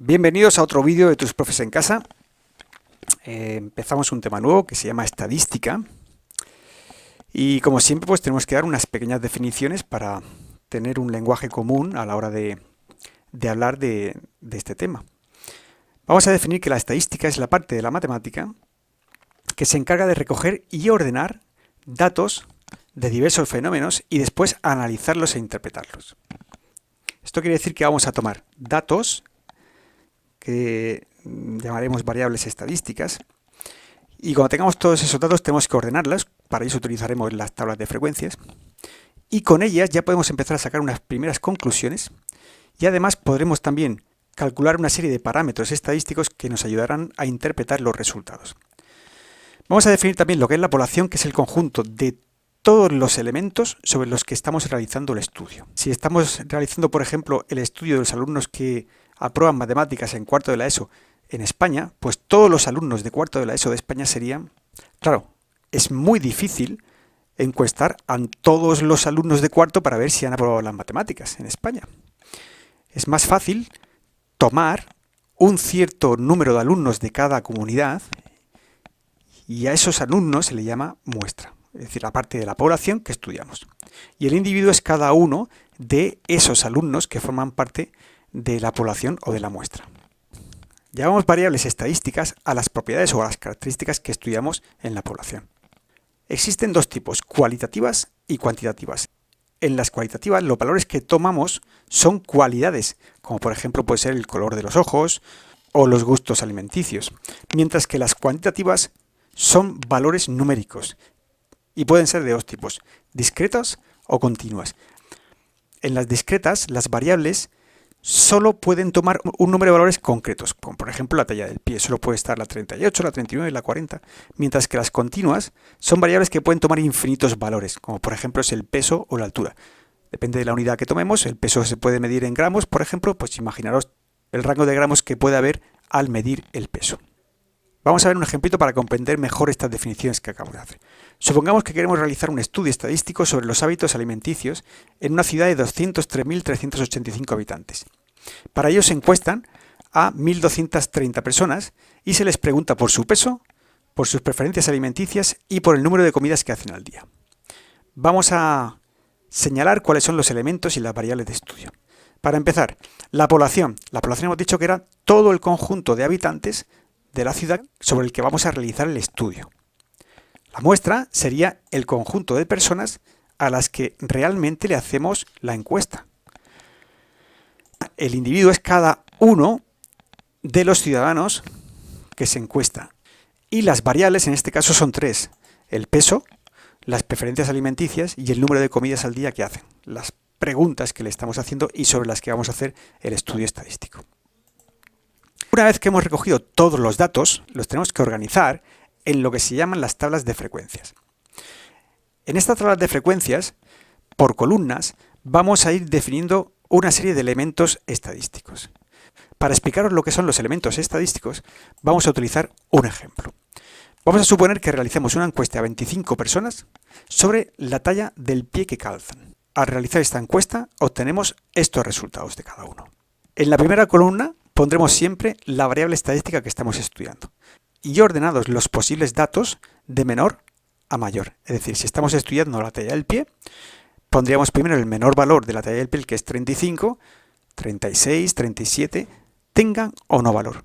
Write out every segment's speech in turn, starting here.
Bienvenidos a otro vídeo de tus profes en casa. Empezamos un tema nuevo que se llama estadística. Y como siempre, pues tenemos que dar unas pequeñas definiciones para tener un lenguaje común a la hora de hablar de este tema. Vamos a definir que la estadística es la parte de la matemática que se encarga de recoger y ordenar datos de diversos fenómenos y después analizarlos e interpretarlos. Esto quiere decir que vamos a tomar datos que llamaremos variables estadísticas, y cuando tengamos todos esos datos tenemos que ordenarlos. Para eso utilizaremos las tablas de frecuencias, y con ellas ya podemos empezar a sacar unas primeras conclusiones, y además podremos también calcular una serie de parámetros estadísticos que nos ayudarán a interpretar los resultados. Vamos a definir también lo que es la población, que es el conjunto de todos los elementos sobre los que estamos realizando el estudio. Si estamos realizando, por ejemplo, el estudio de los alumnos que aprueban matemáticas en cuarto de la ESO en España, pues todos los alumnos de cuarto de la ESO de España serían... Claro, es muy difícil encuestar a todos los alumnos de cuarto para ver si han aprobado las matemáticas en España. Es más fácil tomar un cierto número de alumnos de cada comunidad y a esos alumnos se le llama muestra, es decir, la parte de la población que estudiamos. Y el individuo es cada uno de esos alumnos que forman parte de la población o de la muestra. Llamamos variables estadísticas a las propiedades o a las características que estudiamos en la población. Existen dos tipos, cualitativas y cuantitativas. En las cualitativas, los valores que tomamos son cualidades, como por ejemplo puede ser el color de los ojos o los gustos alimenticios, mientras que las cuantitativas son valores numéricos y pueden ser de dos tipos, discretas o continuas. En las discretas, las variables solo pueden tomar un número de valores concretos, como por ejemplo la talla del pie, solo puede estar la 38, la 39 y la 40, mientras que las continuas son variables que pueden tomar infinitos valores, como por ejemplo es el peso o la altura. Depende de la unidad que tomemos, el peso se puede medir en gramos, por ejemplo, pues imaginaros el rango de gramos que puede haber al medir el peso. Vamos a ver un ejemplito para comprender mejor estas definiciones que acabo de hacer. Supongamos que queremos realizar un estudio estadístico sobre los hábitos alimenticios en una ciudad de 203.385 habitantes. Para ello se encuestan a 1.230 personas y se les pregunta por su peso, por sus preferencias alimenticias y por el número de comidas que hacen al día. Vamos a señalar cuáles son los elementos y las variables de estudio. Para empezar, la población. La población hemos dicho que era todo el conjunto de habitantes de la ciudad sobre el que vamos a realizar el estudio. La muestra sería el conjunto de personas a las que realmente le hacemos la encuesta. El individuo es cada uno de los ciudadanos que se encuesta. Y las variables en este caso son tres: el peso, las preferencias alimenticias y el número de comidas al día que hacen. Las preguntas que le estamos haciendo y sobre las que vamos a hacer el estudio estadístico. Una vez que hemos recogido todos los datos, los tenemos que organizar en lo que se llaman las tablas de frecuencias. En estas tablas de frecuencias, por columnas, vamos a ir definiendo una serie de elementos estadísticos. Para explicaros lo que son los elementos estadísticos, vamos a utilizar un ejemplo. Vamos a suponer que realicemos una encuesta a 25 personas sobre la talla del pie que calzan. Al realizar esta encuesta, obtenemos estos resultados de cada uno. En la primera columna pondremos siempre la variable estadística que estamos estudiando y ordenados los posibles datos de menor a mayor. Es decir, si estamos estudiando la talla del pie, pondríamos primero el menor valor de la talla del pie, que es 35, 36, 37, tengan o no valor,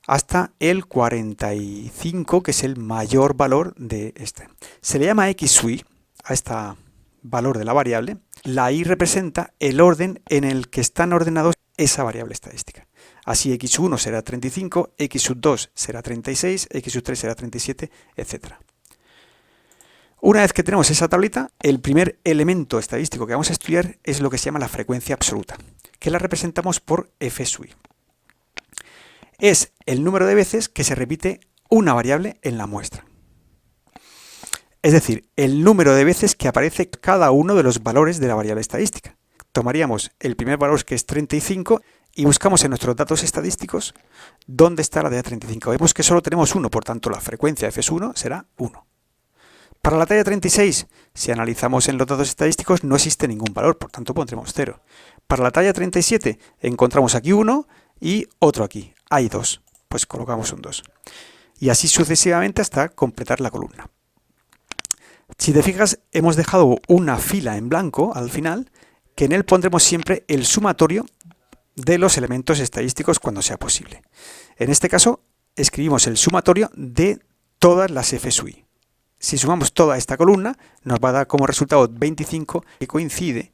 hasta el 45, que es el mayor valor de este. Se le llama XY a este valor de la variable. La Y representa el orden en el que están ordenados esa variable estadística. Así x1 será 35, x2 será 36, x3 será 37, etc. Una vez que tenemos esa tablita, el primer elemento estadístico que vamos a estudiar es lo que se llama la frecuencia absoluta, que la representamos por f(y). Es el número de veces que se repite una variable en la muestra. Es decir, el número de veces que aparece cada uno de los valores de la variable estadística. Tomaríamos el primer valor, que es 35, y buscamos en nuestros datos estadísticos dónde está la talla 35. Vemos que solo tenemos 1, por tanto la frecuencia f(1) será 1. Para la talla 36, si analizamos en los datos estadísticos, no existe ningún valor, por tanto pondremos 0. Para la talla 37 encontramos aquí 1 y otro aquí. Hay 2. Pues colocamos un 2. Y así sucesivamente hasta completar la columna. Si te fijas, hemos dejado una fila en blanco al final, que en él pondremos siempre el sumatorio de los elementos estadísticos cuando sea posible. En este caso, escribimos el sumatorio de todas las FSUI. Si sumamos toda esta columna, nos va a dar como resultado 25, que coincide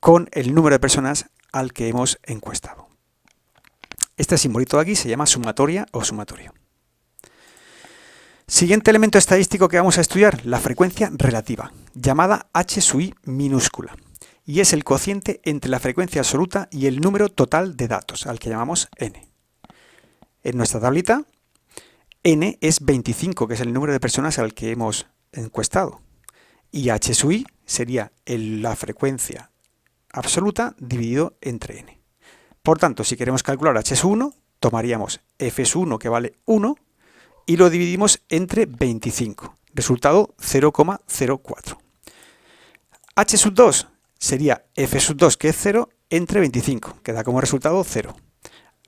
con el número de personas al que hemos encuestado. Este simbolito de aquí se llama sumatoria o sumatorio. Siguiente elemento estadístico que vamos a estudiar, la frecuencia relativa, llamada H sub i minúscula, y es el cociente entre la frecuencia absoluta y el número total de datos, al que llamamos n. En nuestra tablita, n es 25, que es el número de personas al que hemos encuestado, y H sub i sería la frecuencia absoluta dividido entre n. Por tanto, si queremos calcular H sub 1, tomaríamos F sub 1, que vale 1, y lo dividimos entre 25, resultado 0,04. H sub 2 sería F sub 2, que es 0, entre 25, que da como resultado 0.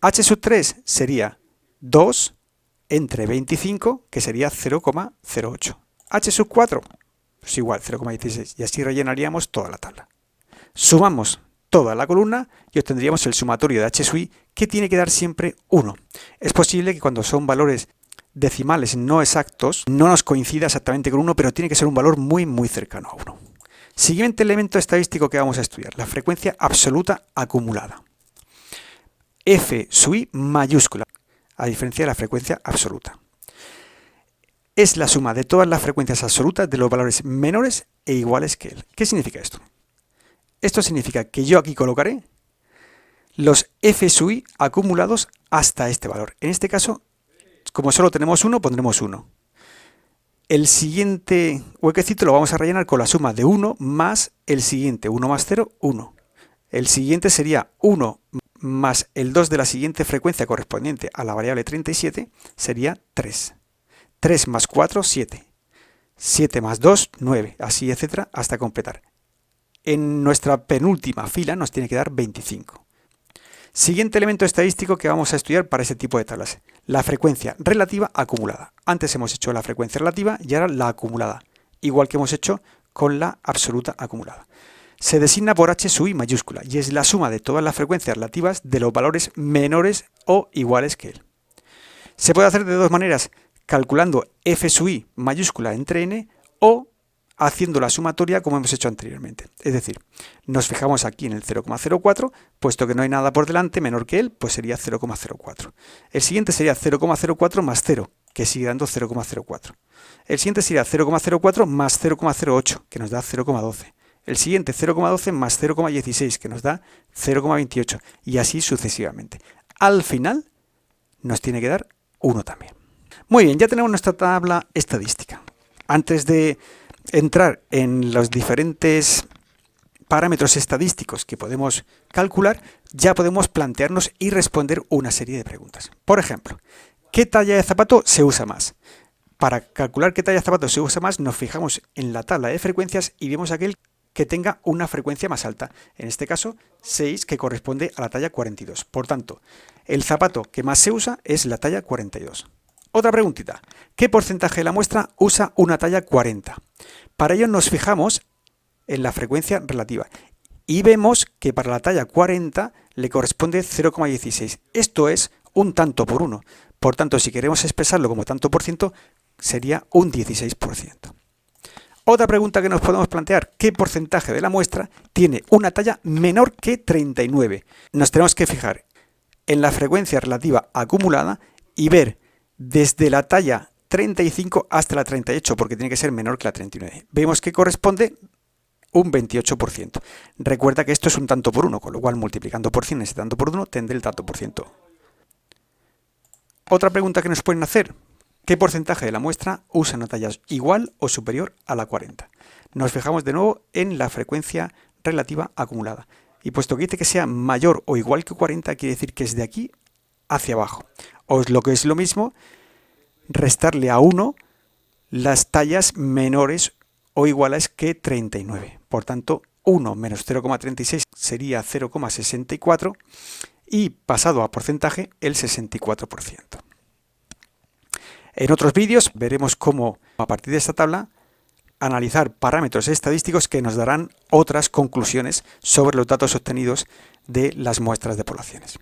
H sub 3 sería 2 entre 25, que sería 0,08. H sub 4, pues igual, 0,16, y así rellenaríamos toda la tabla. Sumamos toda la columna y obtendríamos el sumatorio de H sub i, que tiene que dar siempre 1. Es posible que cuando son valores decimales no exactos no nos coincida exactamente con 1, pero tiene que ser un valor muy cercano a 1. Siguiente elemento estadístico que vamos a estudiar, la frecuencia absoluta acumulada. F sub i mayúscula, a diferencia de la frecuencia absoluta. Es la suma de todas las frecuencias absolutas de los valores menores e iguales que él. ¿Qué significa esto? Esto significa que yo aquí colocaré los F sub i acumulados hasta este valor. En este caso, como solo tenemos 1, pondremos 1. El siguiente huequecito lo vamos a rellenar con la suma de 1 más el siguiente, 1 más 0, 1. El siguiente sería 1 más el 2 de la siguiente frecuencia correspondiente a la variable 37, sería 3. 3 más 4, 7. 7 más 2, 9, así etcétera, hasta completar. En nuestra penúltima fila nos tiene que dar 25. Siguiente elemento estadístico que vamos a estudiar para este tipo de tablas, la frecuencia relativa acumulada. Antes hemos hecho la frecuencia relativa y ahora la acumulada, igual que hemos hecho con la absoluta acumulada. Se designa por H sub i mayúscula y es la suma de todas las frecuencias relativas de los valores menores o iguales que él. Se puede hacer de dos maneras, calculando F sub i mayúscula entre n o haciendo la sumatoria como hemos hecho anteriormente. Es decir, nos fijamos aquí en el 0,04, puesto que no hay nada por delante menor que él, pues sería 0,04. El siguiente sería 0,04 más 0, que sigue dando 0,04. El siguiente sería 0,04 más 0,08, que nos da 0,12. El siguiente 0,12 más 0,16, que nos da 0,28, y así sucesivamente. Al final nos tiene que dar 1 también. Muy bien, ya tenemos nuestra tabla estadística. Antes de entrar en los diferentes parámetros estadísticos que podemos calcular, ya podemos plantearnos y responder una serie de preguntas. Por ejemplo, ¿qué talla de zapato se usa más? Para calcular qué talla de zapato se usa más, nos fijamos en la tabla de frecuencias y vemos aquel que tenga una frecuencia más alta. En este caso, 6, que corresponde a la talla 42. Por tanto, el zapato que más se usa es la talla 42. Otra preguntita, ¿qué porcentaje de la muestra usa una talla 40? Para ello nos fijamos en la frecuencia relativa y vemos que para la talla 40 le corresponde 0,16. Esto es un tanto por 1. Por tanto, si queremos expresarlo como tanto por ciento, sería un 16%. Otra pregunta que nos podemos plantear, ¿qué porcentaje de la muestra tiene una talla menor que 39? Nos tenemos que fijar en la frecuencia relativa acumulada y ver desde la talla 35 hasta la 38, porque tiene que ser menor que la 39. Vemos que corresponde un 28%. Recuerda que esto es un tanto por 1, con lo cual multiplicando por 100 ese tanto por 1 tendré el tanto por ciento. Otra pregunta que nos pueden hacer, ¿qué porcentaje de la muestra usa una talla igual o superior a la 40? Nos fijamos de nuevo en la frecuencia relativa acumulada. Y puesto que dice que sea mayor o igual que 40, quiere decir que es de aquí hacia abajo. O lo que es lo mismo, restarle a 1 las tallas menores o iguales que 39. Por tanto, 1 menos 0,36 sería 0,64 y pasado a porcentaje el 64%. En otros vídeos veremos cómo, a partir de esta tabla, analizar parámetros estadísticos que nos darán otras conclusiones sobre los datos obtenidos de las muestras de poblaciones.